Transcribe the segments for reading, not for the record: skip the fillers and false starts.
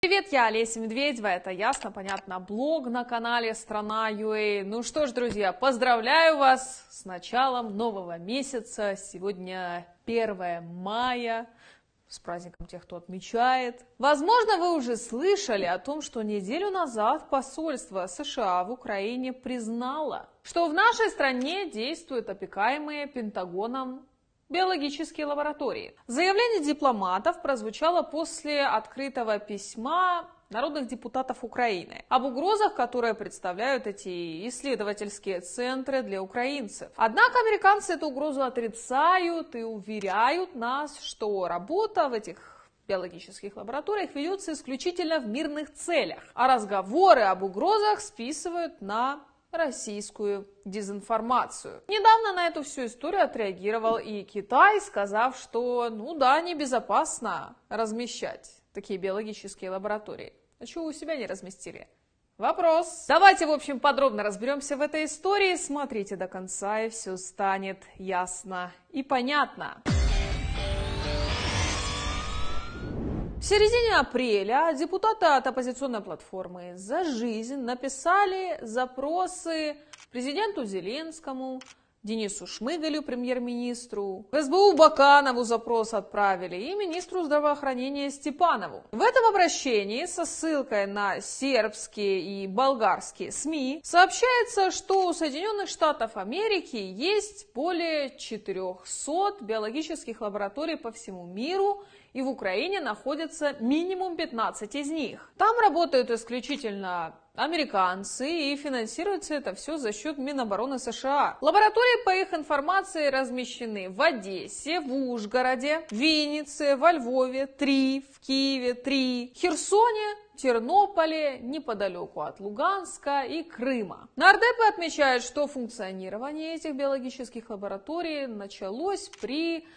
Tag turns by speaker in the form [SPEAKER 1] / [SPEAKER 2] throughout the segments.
[SPEAKER 1] Привет, я Олеся Медведева, это ясно, понятно, блог на канале Страна.ua. Ну что ж, друзья, поздравляю вас с началом нового месяца. Сегодня 1 мая, с праздником тех, кто отмечает. Возможно, вы уже слышали о том, что неделю назад посольство США в Украине признало, что в нашей стране действуют опекаемые Пентагоном биологические лаборатории. Заявление дипломатов прозвучало после открытого письма народных депутатов Украины об угрозах, которые представляют эти исследовательские центры для украинцев. Однако американцы эту угрозу отрицают и уверяют нас, что работа в этих биологических лабораториях ведется исключительно в мирных целях, а разговоры об угрозах списывают на российскую дезинформацию. Недавно на эту всю историю отреагировал и Китай, сказав, что небезопасно размещать такие биологические лаборатории. А чего у себя не разместили? Вопрос. Давайте, в общем, подробно разберемся в этой истории. Смотрите до конца, и все станет ясно и понятно. В середине апреля депутаты от оппозиционной платформы «За жизнь» написали запросы президенту Зеленскому, Денису Шмыгалю, премьер-министру, СБУ Баканову запрос отправили и министру здравоохранения Степанову. В этом обращении со ссылкой на сербские и болгарские СМИ сообщается, что у Соединенных Штатов Америки есть более 400 биологических лабораторий по всему миру, и в Украине находится минимум 15 из них. Там работают исключительно американцы, и финансируется это все за счет Минобороны США. Лаборатории, по их информации, размещены в Одессе, в Ужгороде, в Виннице, во Львове 3, в Киеве 3, в Херсоне, Тернополе, неподалеку от Луганска и Крыма. Нардепы отмечают, что функционирование этих биологических лабораторий началось при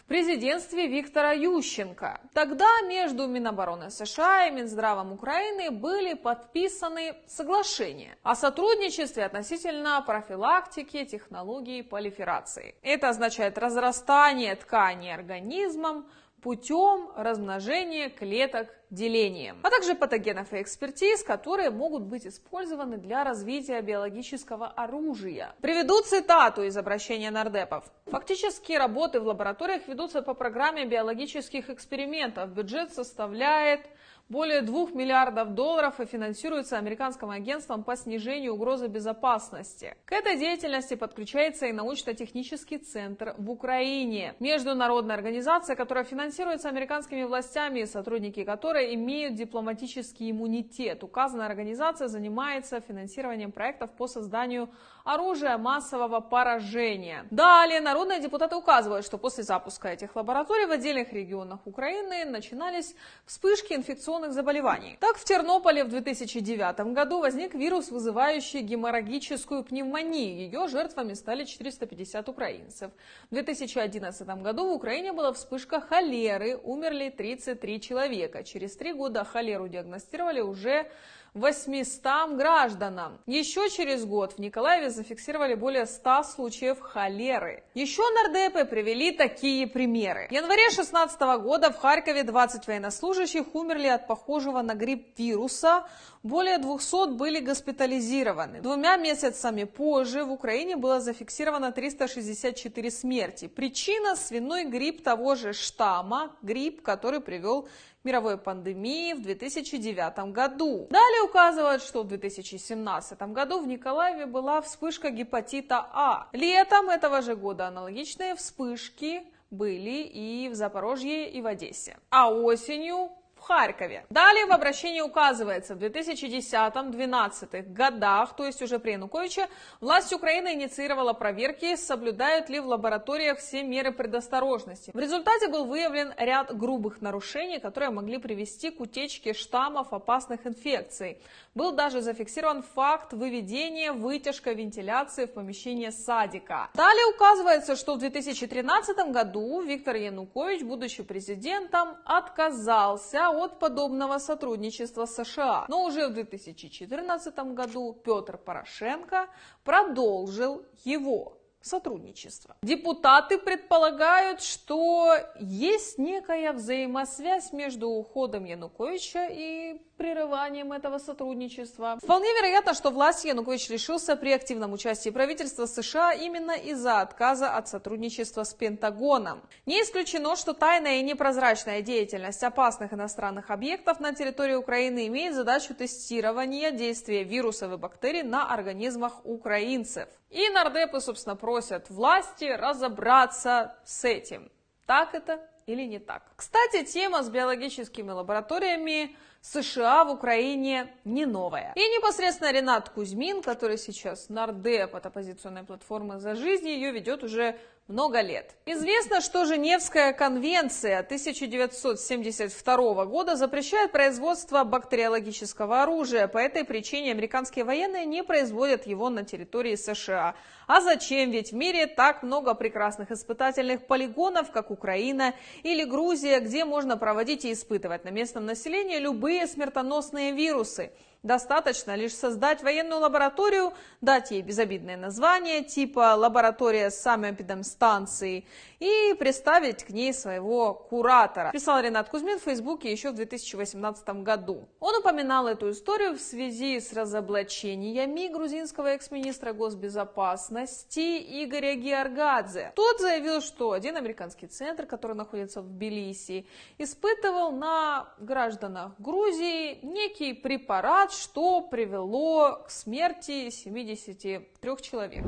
[SPEAKER 1] президентстве Виктора Ющенко. Тогда между Минобороны США и Минздравом Украины были подписаны соглашения о сотрудничестве относительно профилактики технологий пролиферации. Это означает разрастание тканей организмом путем размножения клеток делением, а также патогенов и экспертиз, которые могут быть использованы для развития биологического оружия. Приведу цитату из обращения нардепов. Фактически работы в лабораториях ведутся по программе биологических экспериментов. Бюджет составляет более $2 миллиардов и финансируется Американским агентством по снижению угрозы безопасности. К этой деятельности подключается и научно-технический центр в Украине. Международная организация, которая финансируется американскими властями и сотрудники которой имеют дипломатический иммунитет. Указанная организация занимается финансированием проектов по созданию оружия массового поражения. Далее народные депутаты указывают, что после запуска этих лабораторий в отдельных регионах Украины начинались вспышки инфекционных заболеваний. Так, в Тернополе в 2009 году возник вирус, вызывающий геморрагическую пневмонию. Ее жертвами стали 450 украинцев. В 2011 году в Украине была вспышка холеры, умерли 33 человека. Через 3 года холеру диагностировали уже 800 гражданам. Еще через год в Николаеве зафиксировали более 100 случаев холеры. Еще нардепы привели такие примеры. В январе 2016 года в Харькове 20 военнослужащих умерли от похожего на грипп вируса. Более 200 были госпитализированы. 2 месяцами позже в Украине было зафиксировано 364 смерти. Причина – свиной грипп того же штамма, грипп, который привел к мировой пандемии в 2009 году. Далее указывают, что в 2017 году в Николаеве была вспышка гепатита А. Летом этого же года аналогичные вспышки были и в Запорожье, и в Одессе. А осенью в Харькове. Далее в обращении указывается, в 2010-2012 годах, то есть уже при Януковиче, власть Украины инициировала проверки, соблюдают ли в лабораториях все меры предосторожности. В результате был выявлен ряд грубых нарушений, которые могли привести к утечке штаммов опасных инфекций. Был даже зафиксирован факт выведения вытяжка вентиляции в помещение садика. Далее указывается, что в 2013 году Виктор Янукович, будучи президентом, отказался от подобного сотрудничества с США. Но уже в 2014 году Петр Порошенко продолжил его. сотрудничества. Депутаты предполагают, что есть некая взаимосвязь между уходом Януковича и прерыванием этого сотрудничества. Вполне вероятно, что власти Янукович лишился при активном участии правительства США именно из-за отказа от сотрудничества с Пентагоном. Не исключено, что тайная и непрозрачная деятельность опасных иностранных объектов на территории Украины имеет задачу тестирования действия вирусов и бактерий на организмах украинцев. И нардепы, собственно, просят власти разобраться с этим. Так это или не так? Кстати, тема с биологическими лабораториями США в Украине не новая. И непосредственно Ренат Кузьмин, который сейчас нардеп от оппозиционной платформы «За жизнь», ее ведет уже много лет. Известно, что Женевская конвенция 1972 года запрещает производство бактериологического оружия. По этой причине американские военные не производят его на территории США. А зачем? Ведь в мире так много прекрасных испытательных полигонов, как Украина или Грузия, где можно проводить и испытывать на местном населении любые смертоносные вирусы. Достаточно лишь создать военную лабораторию, дать ей безобидное название, типа лаборатория самоэпидемстанции, и представить к ней своего куратора, писал Ренат Кузьмин в Фейсбуке еще в 2018 году. Он упоминал эту историю в связи с разоблачениями грузинского экс-министра госбезопасности Игоря Георгадзе. Тот заявил, что один американский центр, который находится в Тбилиси, испытывал на гражданах Грузии некий препарат, что привело к смерти 73 человек.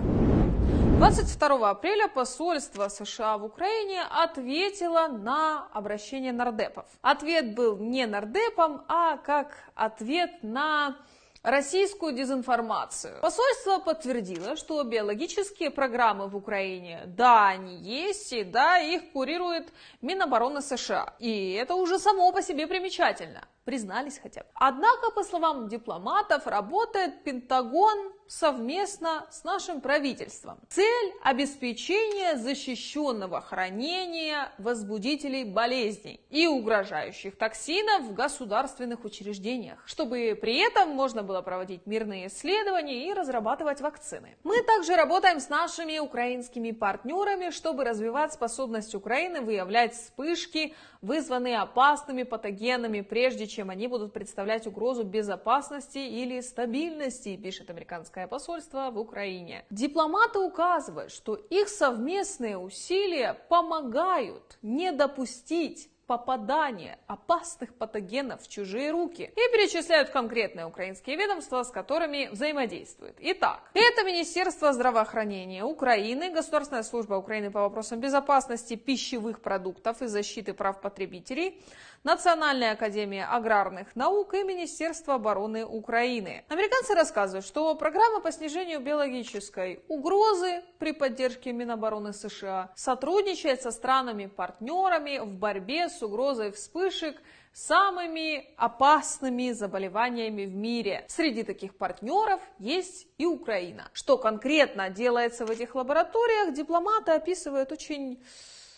[SPEAKER 1] 22 апреля посольство США в Украине ответило на обращение нардепов. Ответ был не нардепом, а как ответ на российскую дезинформацию. Посольство подтвердило, что биологические программы в Украине, да, они есть, и да, их курирует Минобороны США. И это уже само по себе примечательно. Признались хотя бы. Однако, по словам дипломатов, работает Пентагон совместно с нашим правительством. Цель – обеспечение защищенного хранения возбудителей болезней и угрожающих токсинов в государственных учреждениях, чтобы при этом можно было проводить мирные исследования и разрабатывать вакцины. Мы также работаем с нашими украинскими партнерами, чтобы развивать способность Украины выявлять вспышки, вызванные опасными патогенами, прежде чем они будут представлять угрозу безопасности или стабильности, пишет американское посольство в Украине. Дипломаты указывают, что их совместные усилия помогают не допустить попадания опасных патогенов в чужие руки и перечисляют конкретные украинские ведомства, с которыми взаимодействуют. Итак, это Министерство здравоохранения Украины, Государственная служба Украины по вопросам безопасности пищевых продуктов и защиты прав потребителей, Национальная академия аграрных наук и Министерство обороны Украины. Американцы рассказывают, что программа по снижению биологической угрозы при поддержке Минобороны США сотрудничает со странами-партнерами в борьбе с угрозой вспышек самыми опасными заболеваниями в мире. Среди таких партнеров есть и Украина. Что конкретно делается в этих лабораториях, дипломаты описывают очень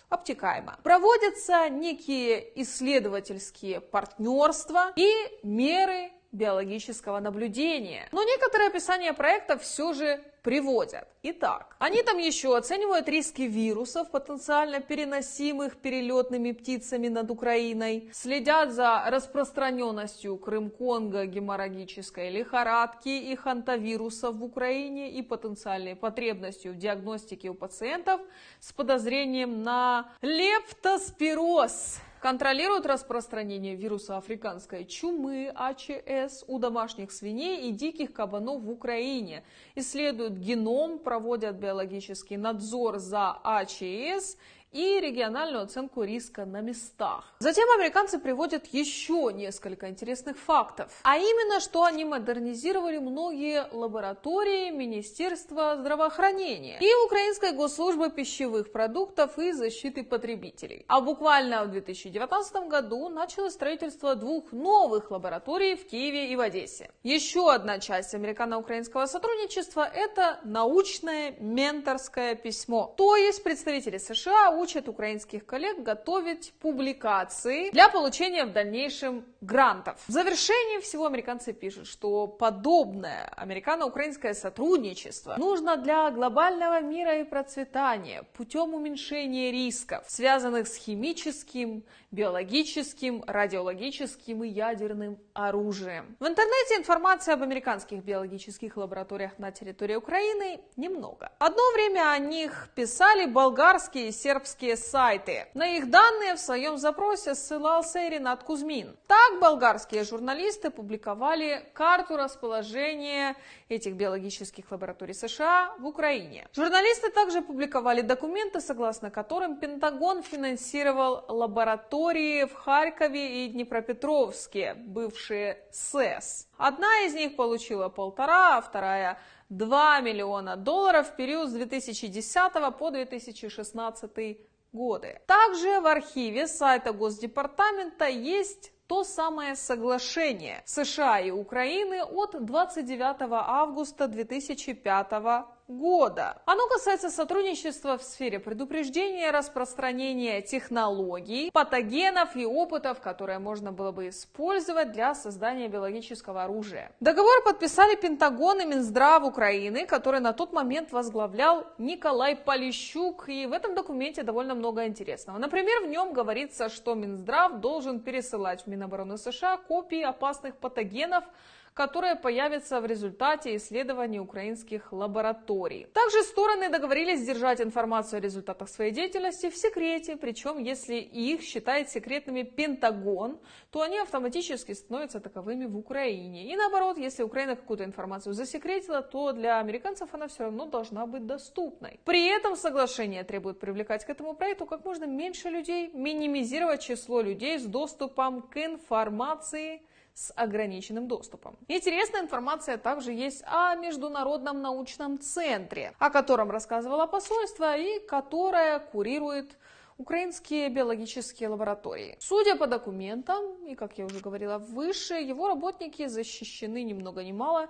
[SPEAKER 1] обтекаемо. Проводятся некие исследовательские партнерства и меры биологического наблюдения. Но некоторые описания проекта все же приводят. Итак, они там еще оценивают риски вирусов, потенциально переносимых перелетными птицами над Украиной, следят за распространенностью Крым-Конго, геморрагической лихорадки и хантавирусов в Украине и потенциальной потребностью в диагностике у пациентов с подозрением на лептоспироз. Контролируют распространение вируса африканской чумы АЧС у домашних свиней и диких кабанов в Украине. Исследуют геном, проводят биологический надзор за АЧС и региональную оценку риска на местах. Затем американцы приводят еще несколько интересных фактов. А именно, что они модернизировали многие лаборатории Министерства здравоохранения и Украинской госслужбы пищевых продуктов и защиты потребителей. А буквально в 2019 году началось строительство 2 новых лабораторий в Киеве и в Одессе. Еще одна часть американо-украинского сотрудничества – это научное менторское письмо. То есть представители США учат украинских коллег готовить публикации для получения в дальнейшем грантов. В завершении всего американцы пишут, что подобное американо-украинское сотрудничество нужно для глобального мира и процветания путем уменьшения рисков, связанных с химическим, биологическим, радиологическим и ядерным оружием. В интернете информации об американских биологических лабораториях на территории Украины немного. Одно время о них писали болгарские и сербские сайты. На их данные в своем запросе ссылался и Ренат Кузьмин. Так болгарские журналисты публиковали карту расположения этих биологических лабораторий США в Украине. Журналисты также публиковали документы, согласно которым Пентагон финансировал лаборатории в Харькове и Днепропетровске, бывшие СЭС. Одна из них получила 1,5, а вторая $2 миллиона в период с 2010 по 2016 годы. Также в архиве сайта Госдепартамента есть то самое соглашение США и Украины от 29 августа 2005 года. Оно касается сотрудничества в сфере предупреждения, распространения технологий, патогенов и опытов, которые можно было бы использовать для создания биологического оружия. Договор подписали Пентагон и Минздрав Украины, который на тот момент возглавлял Николай Полищук, и в этом документе довольно много интересного. Например, в нем говорится, что Минздрав должен пересылать в Минобороны США копии опасных патогенов, которые появятся в результате исследований украинских лабораторий. Также стороны договорились держать информацию о результатах своей деятельности в секрете, причем если их считает секретными Пентагон, то они автоматически становятся таковыми в Украине. И наоборот, если Украина какую-то информацию засекретила, то для американцев она все равно должна быть доступной. При этом соглашение требует привлекать к этому проекту как можно меньше людей, минимизировать число людей с доступом к информации с ограниченным доступом. Интересная информация также есть о Международном научном центре, о котором рассказывало посольство и которое курирует украинские биологические лаборатории. Судя по документам, и как я уже говорила выше, его работники защищены ни много ни мало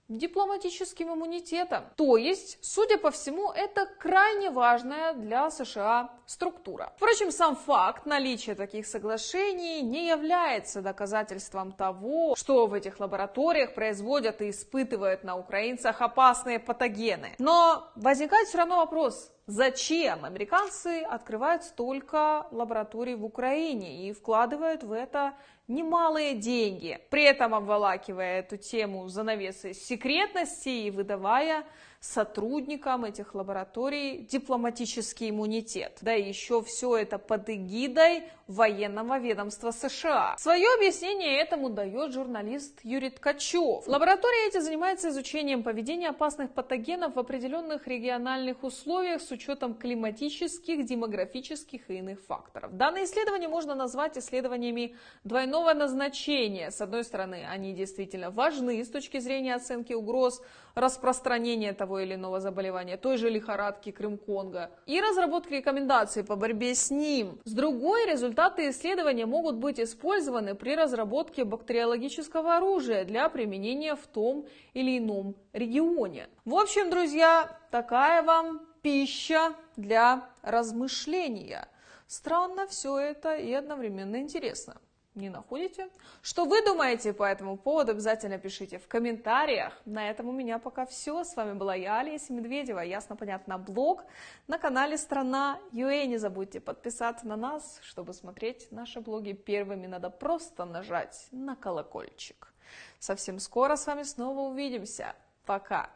[SPEAKER 1] дипломатическим иммунитетом. То есть, судя по всему, это крайне важная для США структура. Впрочем, сам факт наличия таких соглашений не является доказательством того, что в этих лабораториях производят и испытывают на украинцах опасные патогены. Но возникает все равно вопрос: зачем американцы открывают столько лабораторий в Украине и вкладывают в это немалые деньги, при этом обволакивая эту тему занавесой секретности и выдавая сотрудникам этих лабораторий дипломатический иммунитет. Да и еще все это под эгидой военного ведомства США. Свое объяснение этому дает журналист Юрий Ткачев. Лаборатория эти занимается изучением поведения опасных патогенов в определенных региональных условиях с учетом климатических, демографических и иных факторов. Данные исследования можно назвать исследованиями двойного назначения. С одной стороны, они действительно важны с точки зрения оценки угроз распространения того или иного заболевания, той же лихорадки Крым-Конго, и разработки рекомендаций по борьбе с ним. С другой, результаты исследования могут быть использованы при разработке бактериологического оружия для применения в том или ином регионе. В общем, друзья, такая вам пища для размышления. Странно все это и одновременно интересно. Не находите? Что вы думаете по этому поводу, обязательно пишите в комментариях. На этом у меня пока все. С вами была я, Олеся Медведева. Ясно, понятно, блог на канале Страна.ua. Не забудьте подписаться на нас, чтобы смотреть наши блоги первыми. Надо просто нажать на колокольчик. Совсем скоро с вами снова увидимся. Пока!